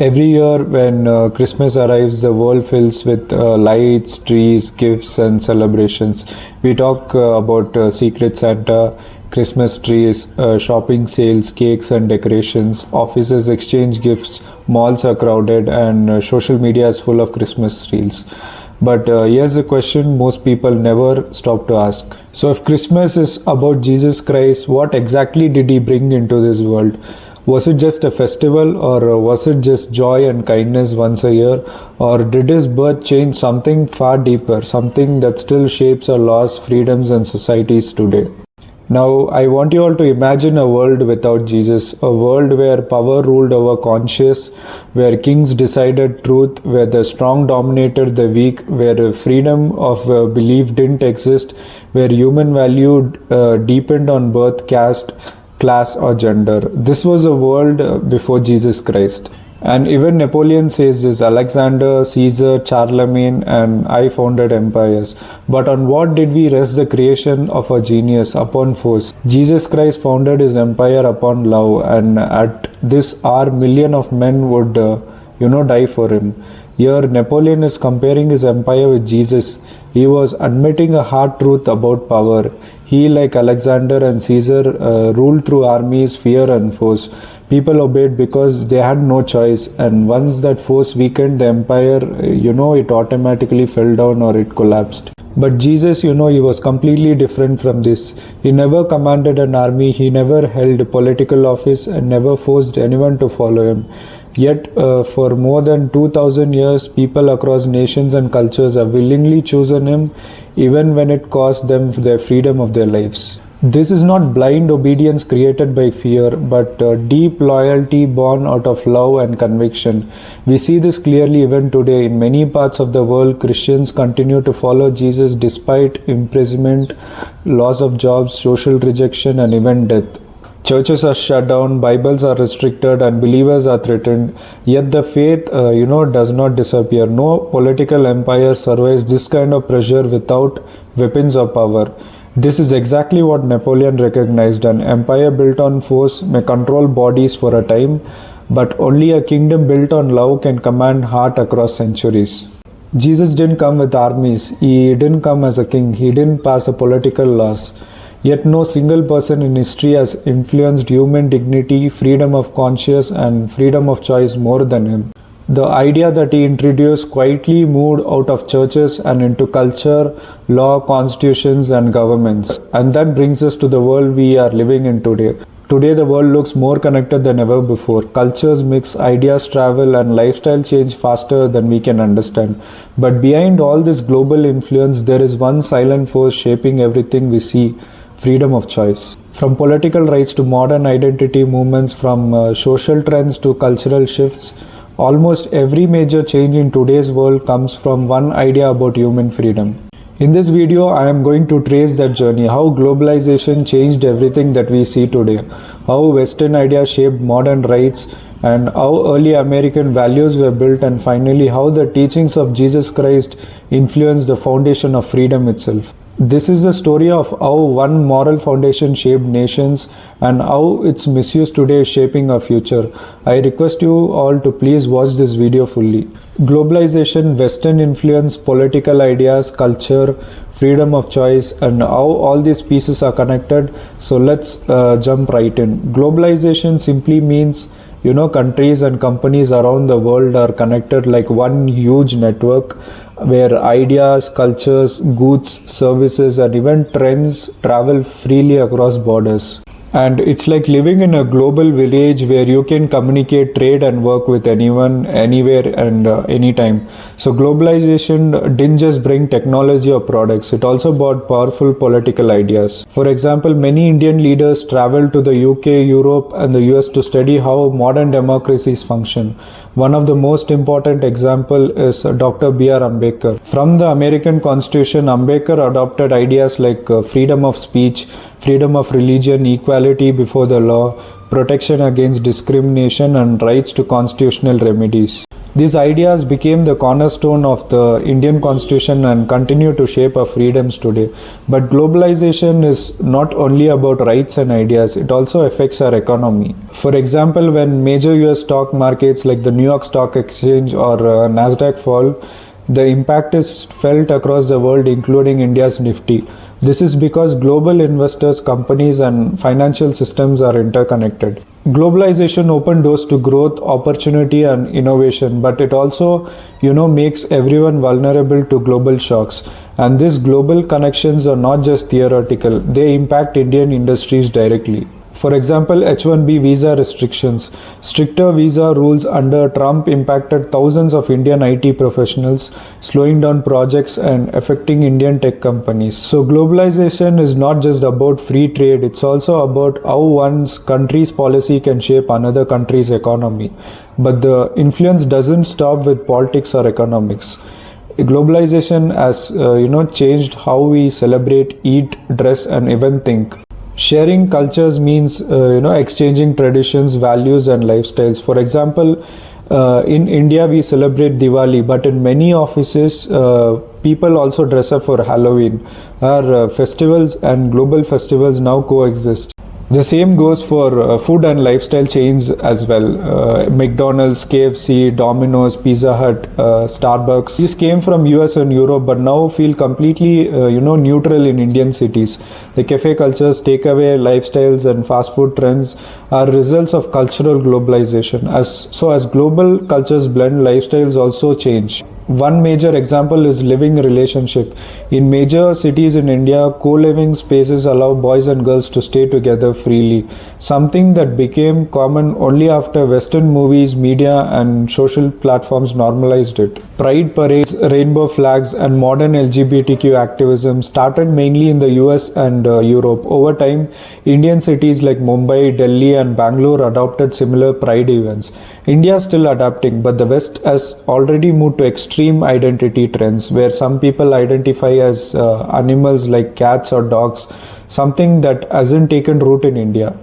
Every year, when Christmas arrives, the world fills with lights, trees, gifts, and celebrations. We talk about Secret Santa, Christmas trees, shopping sales, cakes, and decorations. Offices exchange gifts, malls are crowded, and social media is full of Christmas reels. But here's a question most people never stop to ask. So, if Christmas is about Jesus Christ, what exactly did he bring into this world? Was it just a festival, or was it just joy and kindness once a year? Or did his birth change something far deeper, something that still shapes our laws, freedoms, and societies today? Now, I want you all to imagine a world without Jesus, a world where power ruled over conscience, where kings decided truth, where the strong dominated the weak, where freedom of belief didn't exist, where human value depended on birth, caste, class, or gender. This was a world before Jesus Christ. And even Napoleon says this: Alexander, Caesar, Charlemagne, and I founded empires. But on what did we rest the creation of a genius? Upon force. Jesus Christ founded his empire upon love, and at this hour, millions of men would, die for him. Here, Napoleon is comparing his empire with Jesus. He was admitting a hard truth about power. He, like Alexander and Caesar, ruled through armies, fear, and force. People obeyed because they had no choice, and once that force weakened the empire, it automatically fell down or it collapsed. But Jesus, he was completely different from this. He never commanded an army, he never held political office, and never forced anyone to follow him. Yet, for more than 2000 years, people across nations and cultures have willingly chosen him, even when it cost them their freedom of their lives. This is not blind obedience created by fear, but deep loyalty born out of love and conviction. We see this clearly even today. In many parts of the world, Christians continue to follow Jesus despite imprisonment, loss of jobs, social rejection, and even death. Churches are shut down, Bibles are restricted, and believers are threatened. Yet the faith, does not disappear. No political empire survives this kind of pressure without weapons of power. This is exactly what Napoleon recognized. An empire built on force may control bodies for a time, but only a kingdom built on love can command heart across centuries. Jesus didn't come with armies. He didn't come as a king. He didn't pass a political laws. Yet no single person in history has influenced human dignity, freedom of conscience, and freedom of choice more than him. The idea that he introduced quietly moved out of churches and into culture, law, constitutions, and governments. And that brings us to the world we are living in today. Today, the world looks more connected than ever before. Cultures mix, ideas travel, and lifestyle change faster than we can understand. But behind all this global influence, there is one silent force shaping everything we see: freedom of choice. From political rights to modern identity movements, from social trends to cultural shifts, almost every major change in today's world comes from one idea about human freedom. In this video, I am going to trace that journey: how globalization changed everything that we see today, how Western ideas shaped modern rights, and how early American values were built, and finally how the teachings of Jesus Christ influenced the foundation of freedom itself. This is the story of how one moral foundation shaped nations and how its misuse today is shaping our future. I request you all to please watch this video fully. Globalization, Western influence, political ideas, culture, freedom of choice, and how all these pieces are connected. So let's jump right in. Globalization simply means countries and companies around the world are connected like one huge network where ideas, cultures, goods, services, and even trends travel freely across borders. And it's like living in a global village where you can communicate, trade, and work with anyone, anywhere, and anytime. So globalization didn't just bring technology or products, it also brought powerful political ideas. For example, many Indian leaders traveled to the UK, Europe, and the US to study how modern democracies function. One of the most important example is Dr. B.R. Ambedkar. From the American Constitution, Ambedkar adopted ideas like freedom of speech, freedom of religion, equality before the law, protection against discrimination, and rights to constitutional remedies. These ideas became the cornerstone of the Indian constitution and continue to shape our freedoms today. But globalization is not only about rights and ideas, it also affects our economy. For example, when major US stock markets like the New York Stock Exchange or Nasdaq fall, the impact is felt across the world, including India's Nifty. This is because global investors, companies, and financial systems are interconnected. Globalization opened doors to growth, opportunity, and innovation, but it also, makes everyone vulnerable to global shocks. And these global connections are not just theoretical; they impact Indian industries directly. For example, H-1B visa restrictions. Stricter visa rules under Trump impacted thousands of Indian IT professionals, slowing down projects and affecting Indian tech companies. So globalization is not just about free trade, it's also about how one's country's policy can shape another country's economy. But the influence doesn't stop with politics or economics. Globalization has changed how we celebrate, eat, dress, and even think. Sharing cultures means exchanging traditions, values, and lifestyles. For example, in India we celebrate Diwali, but in many offices people also dress up for Halloween. Our festivals and global festivals now coexist. The same goes for food and lifestyle chains as well. McDonald's, KFC, Domino's, Pizza Hut, Starbucks. These came from US and Europe, but now feel completely neutral in Indian cities. The cafe cultures, takeaway lifestyles, and fast food trends are results of cultural globalization. As global cultures blend, lifestyles also change. One major example is living relationship. In major cities in India, co-living spaces allow boys and girls to stay together freely, something that became common only after Western movies, media, and social platforms normalized it. Pride parades, rainbow flags, and modern LGBTQ activism started mainly in the US and Europe. Over time, Indian cities like Mumbai, Delhi, and Bangalore adopted similar pride events. India is still adapting, but the West has already moved to extreme identity trends where some people identify as animals like cats or dogs, something that hasn't taken root in India.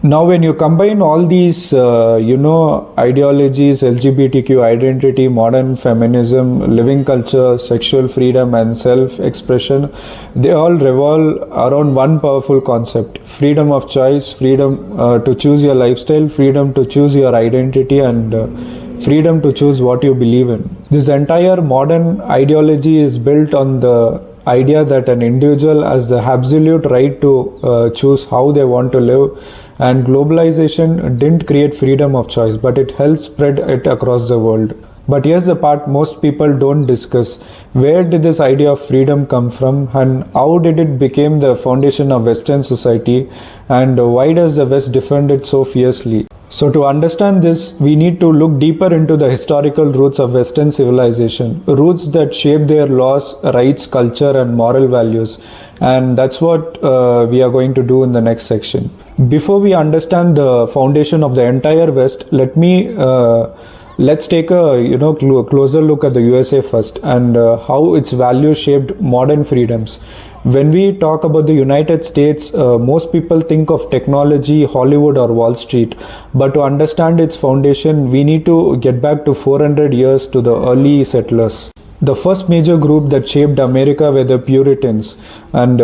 Now, when you combine all these, ideologies, LGBTQ identity, modern feminism, living culture, sexual freedom, and self-expression, they all revolve around one powerful concept: freedom of choice, freedom to choose your lifestyle, freedom to choose your identity, and freedom to choose what you believe in. This entire modern ideology is built on the idea that an individual has the absolute right to choose how they want to live, and globalization didn't create freedom of choice, but it helped spread it across the world. But here's the part most people don't discuss: where did this idea of freedom come from, and how did it become the foundation of Western society, and why does the West defend it so fiercely? So to understand this, we need to look deeper into the historical roots of Western civilization, roots that shape their laws, rights, culture, and moral values. And that's what we are going to do in the next section. Before we understand the foundation of the entire West, let's take a closer look at the USA first, and how its values shaped modern freedoms. When we talk about the United States, most people think of technology, Hollywood, or Wall Street. But to understand its foundation, we need to get back to 400 years to the early settlers. The first major group that shaped America were the Puritans, and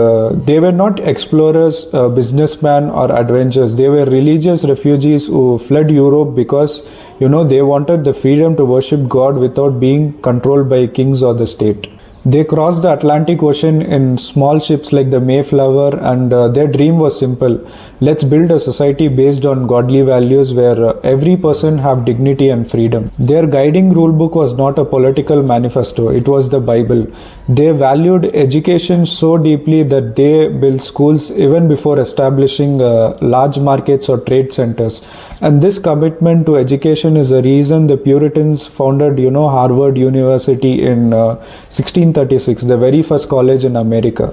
they were not explorers, businessmen, or adventurers. They were religious refugees who fled Europe because they wanted the freedom to worship God without being controlled by kings or the state. They crossed the Atlantic Ocean in small ships like the Mayflower, and their dream was simple: let's build a society based on godly values where every person have dignity and freedom. Their guiding rule book was not a political manifesto, it was the Bible. They valued education so deeply that they built schools even before establishing large markets or trade centers. And this commitment to education is the reason the Puritans founded Harvard University in 1636, the very first college in America.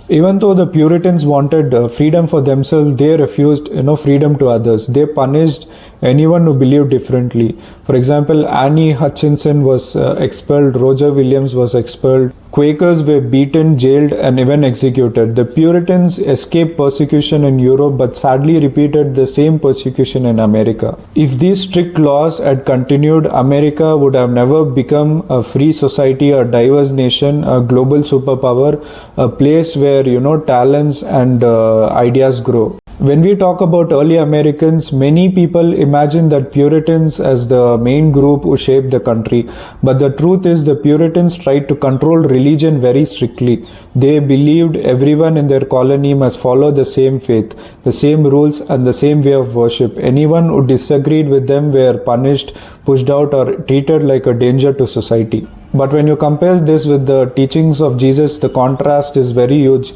Even though the Puritans wanted freedom for themselves, they refused freedom to others. They punished anyone who believed differently. For example, Annie Hutchinson was expelled, Roger Williams was expelled. Quakers were beaten, jailed, and even executed. The Puritans escaped persecution in Europe but sadly repeated the same persecution in America. If these strict laws had continued, America would have never become a free society, a diverse nation, a global superpower, a place where talents and ideas grow. When we talk about early Americans, many people imagine that Puritans as the main group who shaped the country. But the truth is, the Puritans tried to control religion very strictly. They believed everyone in their colony must follow the same faith, the same rules, and the same way of worship. Anyone who disagreed with them were punished, pushed out, or treated like a danger to society. But when you compare this with the teachings of Jesus, the contrast is very huge.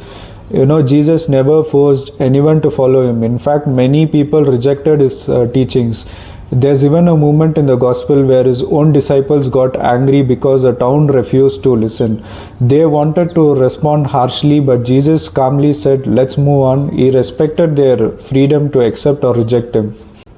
Jesus never forced anyone to follow him. In fact, many people rejected his teachings. There's even a moment in the gospel where his own disciples got angry because the town refused to listen. They wanted to respond harshly, but Jesus calmly said, "Let's move on." He respected their freedom to accept or reject him.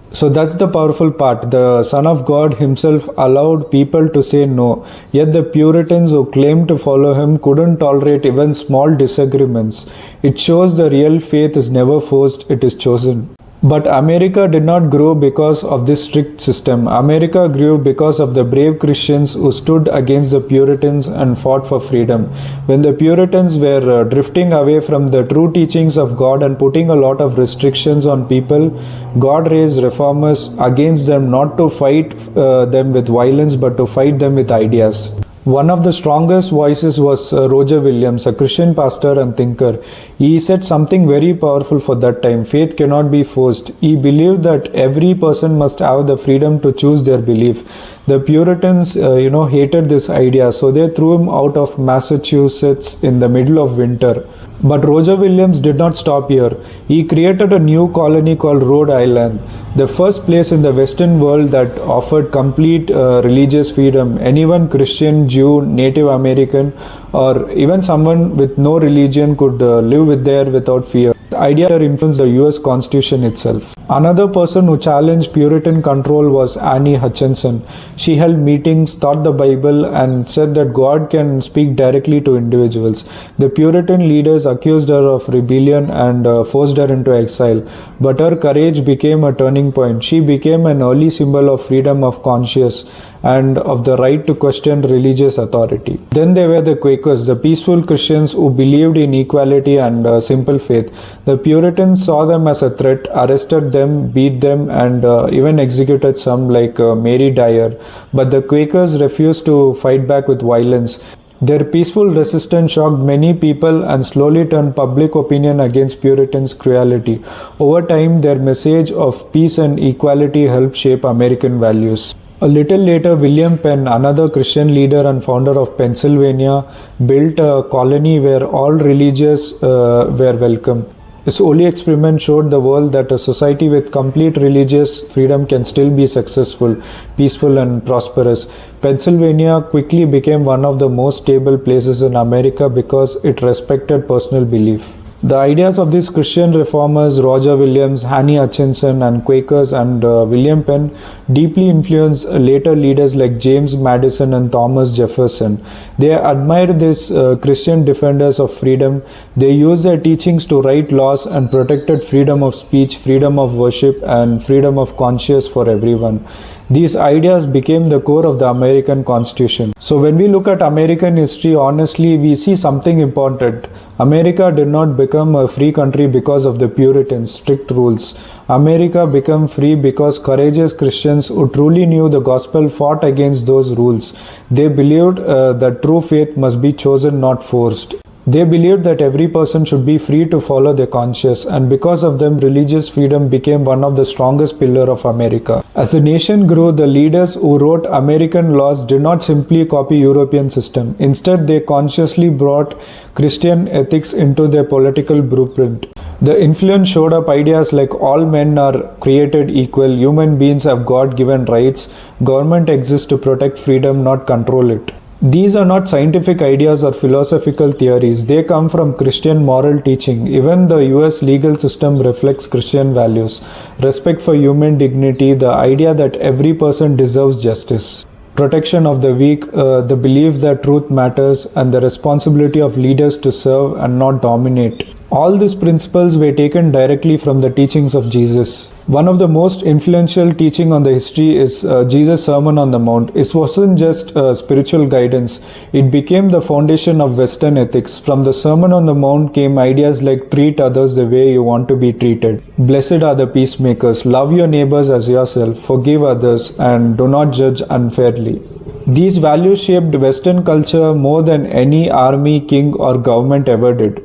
So that's the powerful part. The Son of God himself allowed people to say no. Yet the Puritans who claimed to follow him couldn't tolerate even small disagreements. It shows the real faith is never forced, it is chosen. But America did not grow because of this strict system. America grew because of the brave Christians who stood against the Puritans and fought for freedom. When the Puritans were drifting away from the true teachings of God and putting a lot of restrictions on people, God raised reformers against them, not to fight them with violence but to fight them with ideas. One of the strongest voices was Roger Williams, a Christian pastor and thinker. He said something very powerful for that time. Faith cannot be forced. He believed that every person must have the freedom to choose their belief. The Puritans, hated this idea, so they threw him out of Massachusetts in the middle of winter. But Roger Williams did not stop here. He created a new colony called Rhode Island, the first place in the Western world that offered complete religious freedom. Anyone, Christian, Jew, Native American, or even someone with no religion could live there without fear. The idea influenced the US Constitution itself. Another person who challenged Puritan control was Annie Hutchinson. She held meetings, taught the Bible, and said that God can speak directly to individuals. The Puritan leaders accused her of rebellion and forced her into exile. But her courage became a turning point. She became an early symbol of freedom of conscience and of the right to question religious authority. Then there were the Quakers, the peaceful Christians who believed in equality and simple faith. The Puritans saw them as a threat, arrested them, beat them, and even executed some like Mary Dyer. But the Quakers refused to fight back with violence. Their peaceful resistance shocked many people and slowly turned public opinion against Puritans' cruelty. Over time, their message of peace and equality helped shape American values. A little later, William Penn, another Christian leader and founder of Pennsylvania, built a colony where all religions were welcome. His holy experiment showed the world that a society with complete religious freedom can still be successful, peaceful, and prosperous. Pennsylvania quickly became one of the most stable places in America because it respected personal belief. The ideas of these Christian reformers, Roger Williams, Annie Hutchinson, and Quakers and William Penn, deeply influenced later leaders like James Madison and Thomas Jefferson. They admired these Christian defenders of freedom. They used their teachings to write laws and protected freedom of speech, freedom of worship, and freedom of conscience for everyone. These ideas became the core of the American Constitution. So when we look at American history, honestly, we see something important. America did not become a free country because of the Puritans' strict rules. America became free because courageous Christians who truly knew the gospel fought against those rules. They believed that true faith must be chosen, not forced. They believed that every person should be free to follow their conscience, and because of them, religious freedom became one of the strongest pillars of America. As the nation grew, the leaders who wrote American laws did not simply copy European system. Instead, they consciously brought Christian ethics into their political blueprint. The influence showed up ideas like all men are created equal, human beings have God-given rights, government exists to protect freedom, not control it. These are not scientific ideas or philosophical theories. They come from Christian moral teaching. Even the US legal system reflects Christian values. Respect for human dignity, the idea that every person deserves justice. protection of the weak, the belief that truth matters, and the responsibility of leaders to serve and not dominate. All these principles were taken directly from the teachings of Jesus. One of the most influential teaching on the history is Jesus' Sermon on the Mount. It wasn't just spiritual guidance, it became the foundation of Western ethics. From the Sermon on the Mount came ideas like treat others the way you want to be treated. Blessed are the peacemakers, love your neighbors as yourself, forgive others, and do not judge unfairly. These values shaped Western culture more than any army, king, or government ever did.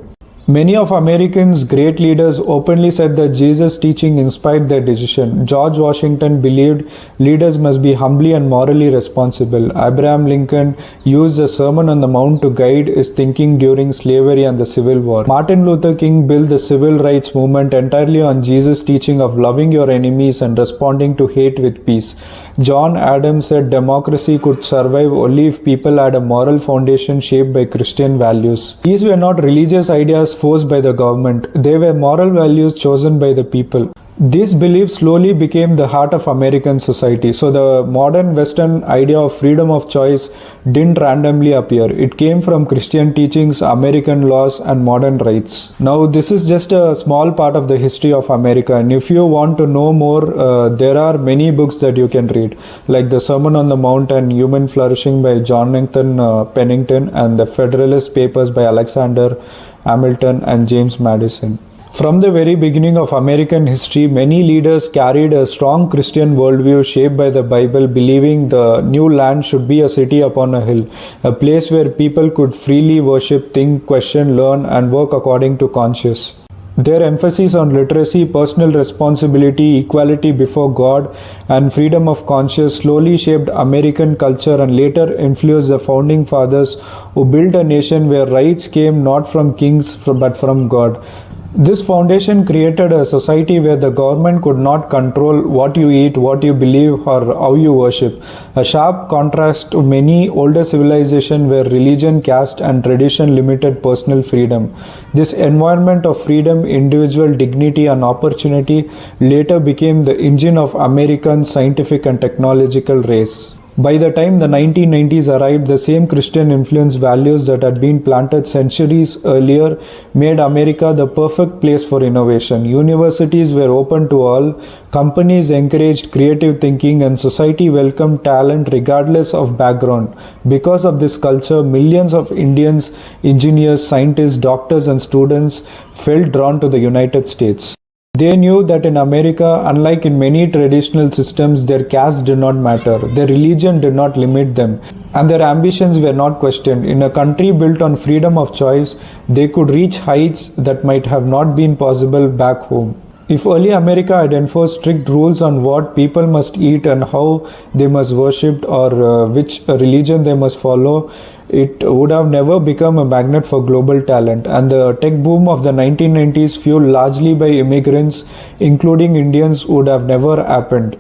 Many of Americans' great leaders openly said that Jesus' teaching inspired their decision. George Washington believed leaders must be humbly and morally responsible. Abraham Lincoln used the Sermon on the Mount to guide his thinking during slavery and the Civil War. Martin Luther King built the civil rights movement entirely on Jesus' teaching of loving your enemies and responding to hate with peace. John Adams said democracy could survive only if people had a moral foundation shaped by Christian values. These were not religious ideas forced by the government, they were moral values chosen by the people. These beliefs slowly became the heart of American society. So the modern Western idea of freedom of choice didn't randomly appear. It came from Christian teachings, American laws, and modern rights. Now this is just a small part of the history of America, and if you want to know more, there are many books that you can read, like the Sermon on the Mount and Human Flourishing by Jonathan Pennington, and the Federalist Papers by Alexander Hamilton and James Madison. From the very beginning of American history, many leaders carried a strong Christian worldview shaped by the Bible, believing the new land should be a city upon a hill, a place where people could freely worship, think, question, learn, and work according to conscience. Their emphasis on literacy, personal responsibility, equality before God, and freedom of conscience slowly shaped American culture and later influenced the founding fathers who built a nation where rights came not from kings but from God. This foundation created a society where the government could not control what you eat, what you believe, or how you worship. A sharp contrast to many older civilizations where religion, caste, and tradition limited personal freedom. This environment of freedom, individual dignity, and opportunity later became the engine of American scientific and technological race. By the time the 1990s arrived, the same Christian influence values that had been planted centuries earlier made America the perfect place for innovation. Universities were open to all, companies encouraged creative thinking, and society welcomed talent regardless of background. Because of this culture, millions of Indians, engineers, scientists, doctors, and students felt drawn to the United States. They knew that in America, unlike in many traditional systems, their caste did not matter, their religion did not limit them, and their ambitions were not questioned. In a country built on freedom of choice, they could reach heights that might have not been possible back home. If early America had enforced strict rules on what people must eat and how they must worship or which religion they must follow, it would have never become a magnet for global talent. And the tech boom of the 1990s, fueled largely by immigrants, including Indians, would have never happened.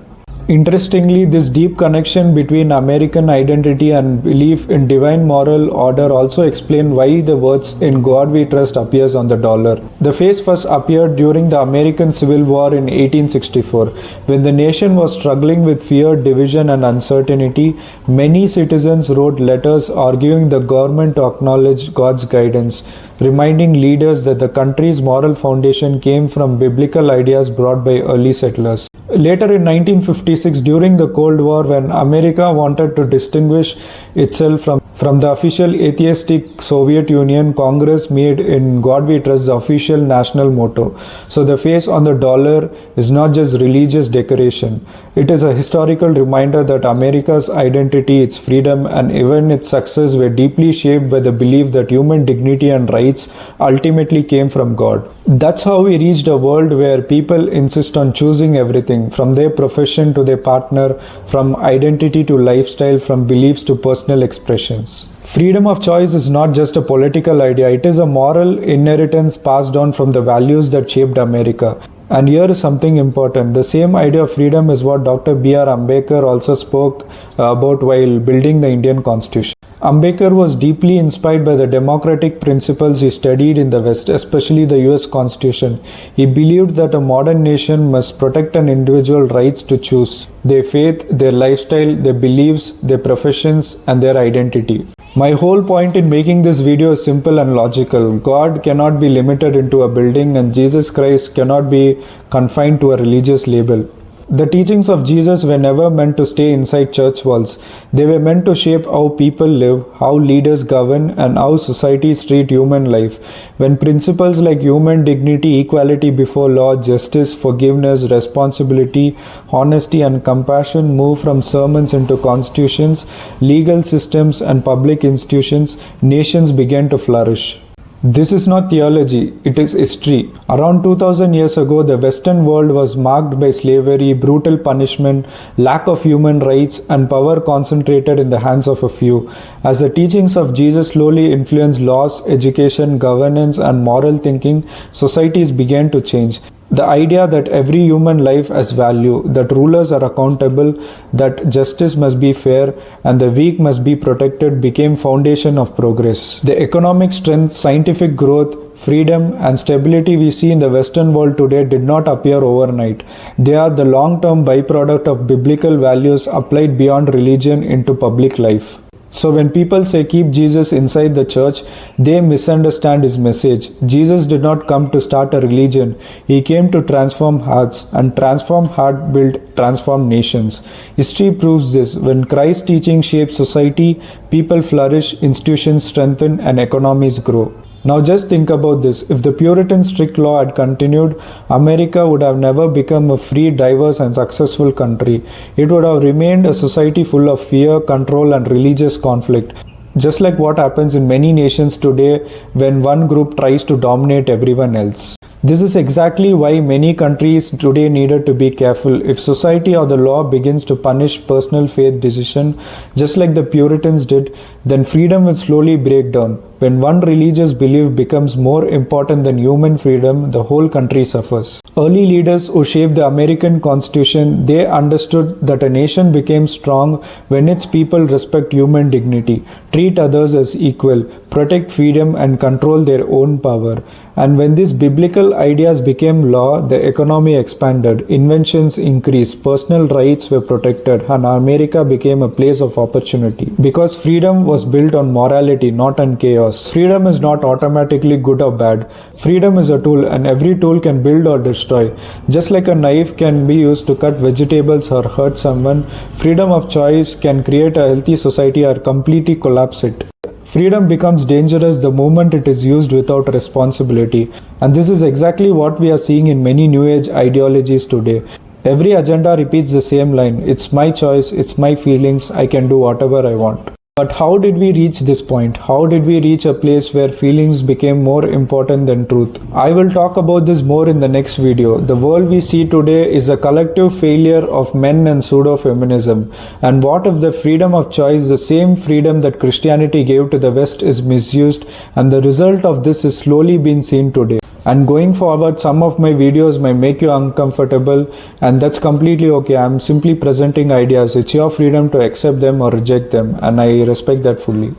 Interestingly, this deep connection between American identity and belief in divine moral order also explain why the words "In God We Trust" appears on the dollar. The phrase first appeared during the American Civil War in 1864. When the nation was struggling with fear, division, and uncertainty, many citizens wrote letters arguing the government to acknowledge God's guidance, reminding leaders that the country's moral foundation came from biblical ideas brought by early settlers. Later in 1956, during the Cold War, when America wanted to distinguish itself from the official atheistic Soviet Union, Congress made "In God We Trust" the official national motto. So the face on the dollar is not just religious decoration. It is a historical reminder that America's identity, its freedom, and even its success were deeply shaped by the belief that human dignity and rights ultimately came from God. That's how we reached a world where people insist on choosing everything, from their profession to their partner, from identity to lifestyle, from beliefs to personal expressions. Freedom of choice is not just a political idea, it is a moral inheritance passed on from the values that shaped America. And here is something important. The same idea of freedom is what Dr. B.R. Ambedkar also spoke about while building the Indian Constitution. Ambedkar was deeply inspired by the democratic principles he studied in the West, especially the US Constitution. He believed that a modern nation must protect an individual's rights to choose their faith, their lifestyle, their beliefs, their professions, and their identity. My whole point in making this video is simple and logical. God cannot be limited into a building, and Jesus Christ cannot be confined to a religious label. The teachings of Jesus were never meant to stay inside church walls. They were meant to shape how people live, how leaders govern, and how societies treat human life. When principles like human dignity, equality before law, justice, forgiveness, responsibility, honesty, and compassion move from sermons into constitutions, legal systems, and public institutions, nations began to flourish. This is not theology, it is history. Around 2000 years ago, the Western world was marked by slavery, brutal punishment, lack of human rights, and power concentrated in the hands of a few. As the teachings of Jesus slowly influenced laws, education, governance, and moral thinking, societies began to change. The idea that every human life has value, that rulers are accountable, that justice must be fair, and the weak must be protected became foundation of progress. The economic strength, scientific growth, freedom, and stability we see in the Western world today did not appear overnight. They are the long-term byproduct of biblical values applied beyond religion into public life. So when people say keep Jesus inside the church, they misunderstand his message. Jesus did not come to start a religion. He came to transform hearts, and transform heart build transform nations. History proves this. When Christ's teaching shapes society, people flourish, institutions strengthen, and economies grow. Now just think about this. If the Puritan strict law had continued, America would have never become a free, diverse, and successful country. It would have remained a society full of fear, control, and religious conflict. Just like what happens in many nations today when one group tries to dominate everyone else. This is exactly why many countries today needed to be careful. If society or the law begins to punish personal faith decision, just like the Puritans did, then freedom will slowly break down. When one religious belief becomes more important than human freedom, the whole country suffers. Early leaders who shaped the American Constitution, they understood that a nation became strong when its people respect human dignity, treat others as equal, protect freedom, and control their own power. And when these biblical ideas became law, the economy expanded, inventions increased, personal rights were protected, and America became a place of opportunity. Because freedom was built on morality, not on chaos. Freedom is not automatically good or bad. Freedom is a tool, and every tool can build or destroy. Just like a knife can be used to cut vegetables or hurt someone, freedom of choice can create a healthy society or completely collapse it. Freedom becomes dangerous the moment it is used without responsibility. And this is exactly what we are seeing in many New Age ideologies today. Every agenda repeats the same line: it's my choice, it's my feelings, I can do whatever I want. But how did we reach this point? How did we reach a place where feelings became more important than truth? I will talk about this more in the next video. The world we see today is a collective failure of men and pseudo-feminism. And what if the freedom of choice, the same freedom that Christianity gave to the West, is misused, and the result of this is slowly being seen today? And going forward, some of my videos might make you uncomfortable, and that's completely okay. I'm simply presenting ideas. It's your freedom to accept them or reject them, and I respect that fully.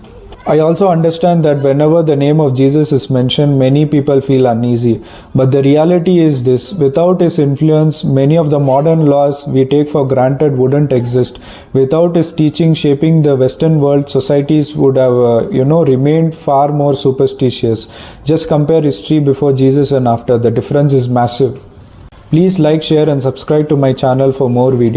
I also understand that whenever the name of Jesus is mentioned, many people feel uneasy. But the reality is this: without his influence, many of the modern laws we take for granted wouldn't exist. Without his teaching shaping the Western world, societies would have, remained far more superstitious. Just compare history before Jesus and after. The difference is massive. Please like, share, and subscribe to my channel for more videos.